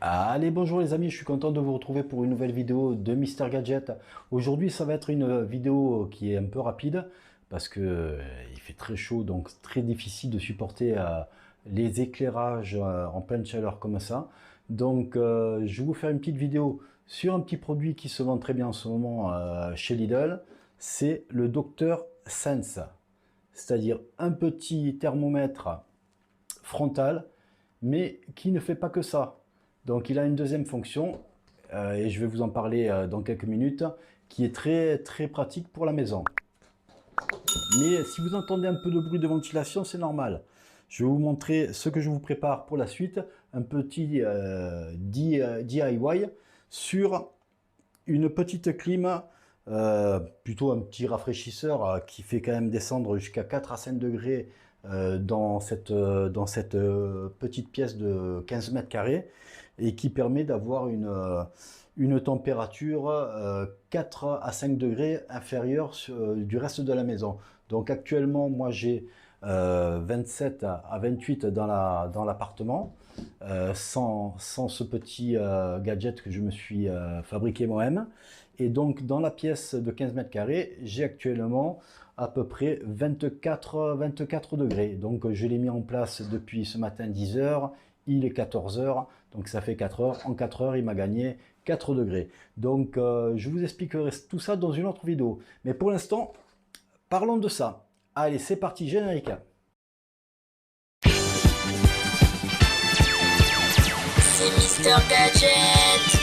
Allez, bonjour les amis, je suis content de vous retrouver pour une nouvelle vidéo de Mister Gadget. Aujourd'hui, ça va être une vidéo qui est un peu rapide parce que il fait très chaud, donc très difficile de supporter les éclairages en pleine chaleur comme ça. Donc, je vais vous faire une petite vidéo sur un petit produit qui se vend très bien en ce moment chez Lidl. C'est le Dr Sense, c'est-à-dire un petit thermomètre frontal, mais qui ne fait pas que ça. Donc il a une deuxième fonction, et je vais vous en parler dans quelques minutes, qui est très pratique pour la maison. Mais si vous entendez un peu de bruit de ventilation, c'est normal. Je vais vous montrer ce que je vous prépare pour la suite, un petit DIY sur une petite clim, plutôt un petit rafraîchisseur qui fait quand même descendre jusqu'à 4 à 5 degrés dans cette petite pièce de 15 mètres carrés et qui permet d'avoir une température 4 à 5 degrés inférieure du reste de la maison. Donc actuellement, moi j'ai 27 à 28 dans l'appartement, sans ce petit gadget que je me suis fabriqué moi-même. Et donc dans la pièce de 15 mètres carrés, j'ai actuellement à peu près 24 degrés. Donc je l'ai mis en place depuis ce matin 10 heures, il est 14 heures, donc ça fait 4 heures. En 4 heures, il m'a gagné 4 degrés. Donc je vous expliquerai tout ça dans une autre vidéo. Mais pour l'instant, parlons de ça. Allez, c'est parti, générique. C'est Mister Gadget.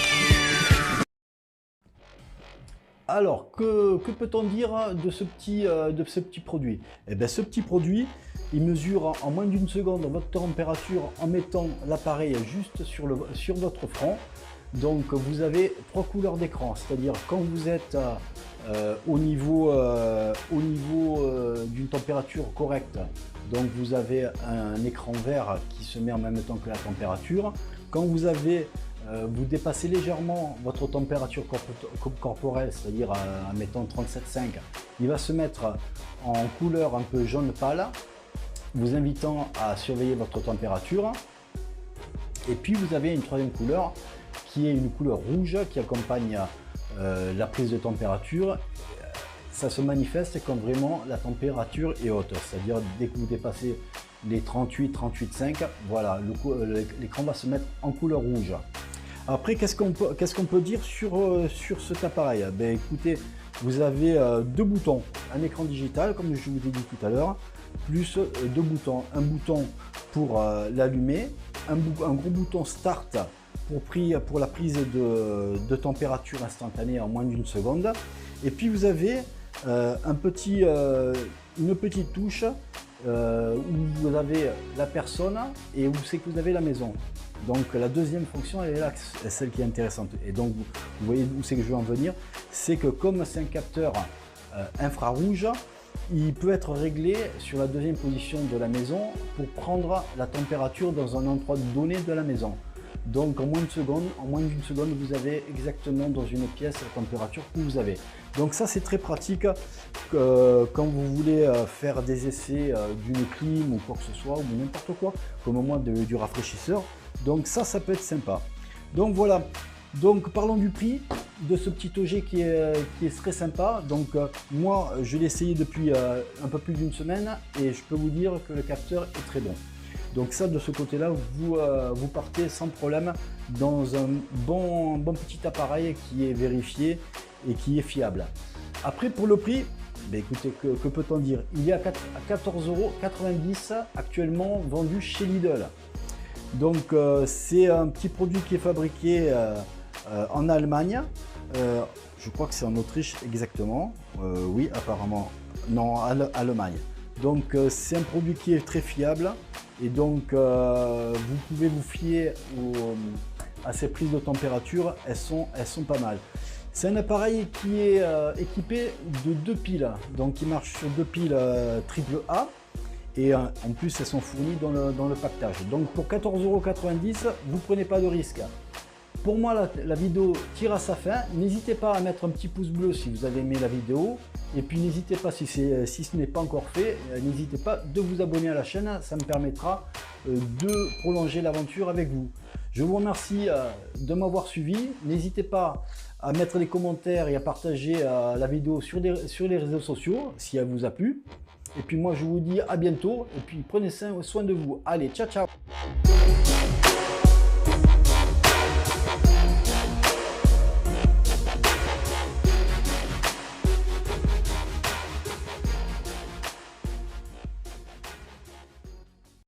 Alors, que peut-on dire de ce petit produit? Eh bien, ce petit produit, il mesure en moins d'une seconde votre température en mettant l'appareil juste sur votre front. Donc, vous avez 3 couleurs d'écran, c'est-à-dire quand vous êtes au niveau d'une température correcte, donc vous avez un écran vert qui se met en même temps que la température. Quand vous dépassez légèrement votre température corporelle, c'est-à-dire mettons 37,5, il va se mettre en couleur un peu jaune pâle, vous invitant à surveiller votre température. Et puis vous avez une troisième couleur qui est une couleur rouge qui accompagne la prise de température. Ça se manifeste quand vraiment la température est haute, c'est-à-dire dès que vous dépassez les 38,5, voilà, l'écran va se mettre en couleur rouge. Après, qu'est-ce qu'on peut dire sur cet appareil? Ben, écoutez, vous avez deux boutons, un écran digital, comme je vous ai dit tout à l'heure, plus deux boutons. Un bouton pour l'allumer, un gros bouton Start pour la prise de température instantanée en moins d'une seconde. Et puis vous avez une petite touche où vous avez la personne et où c'est que vous avez la maison. Donc la deuxième fonction, elle est là, celle qui est intéressante. Et donc vous voyez où c'est que je veux en venir, c'est que comme c'est un capteur infrarouge, il peut être réglé sur la deuxième position de la maison pour prendre la température dans un endroit donné de la maison. Donc en moins d'une seconde, vous avez exactement dans une pièce la température que vous avez. Donc ça c'est très pratique quand vous voulez faire des essais d'une clim ou quoi que ce soit, ou n'importe quoi, comme moi du rafraîchisseur. Donc ça peut être sympa. Donc voilà, donc parlons du prix de ce petit objet qui est très sympa. Donc moi je l'ai essayé depuis un peu plus d'une semaine et je peux vous dire que le capteur est très bon. Donc ça, de ce côté-là, vous partez sans problème dans un bon petit appareil qui est vérifié et qui est fiable. Après, pour le prix, ben écoutez, que peut-on dire? Il est à 14,90 € actuellement vendu chez Lidl. Donc c'est un petit produit qui est fabriqué en Allemagne. Je crois que c'est en Autriche exactement. Oui, apparemment. Non, Allemagne. Donc c'est un produit qui est très fiable. Et donc vous pouvez vous fier à ces prises de température, elles sont pas mal. C'est un appareil qui est équipé de 2 piles, donc il marche sur 2 piles AAA et en plus elles sont fournies dans le pactage. Donc pour 14,90 €, vous ne prenez pas de risque. Pour moi la vidéo tire à sa fin, n'hésitez pas à mettre un petit pouce bleu si vous avez aimé la vidéo Et puis n'hésitez pas, si ce n'est pas encore fait, n'hésitez pas de vous abonner à la chaîne, ça me permettra de prolonger l'aventure avec vous. Je vous remercie de m'avoir suivi, n'hésitez pas à mettre des commentaires et à partager la vidéo sur les réseaux sociaux si elle vous a plu. Et puis moi je vous dis à bientôt et puis prenez soin de vous. Allez, ciao ciao.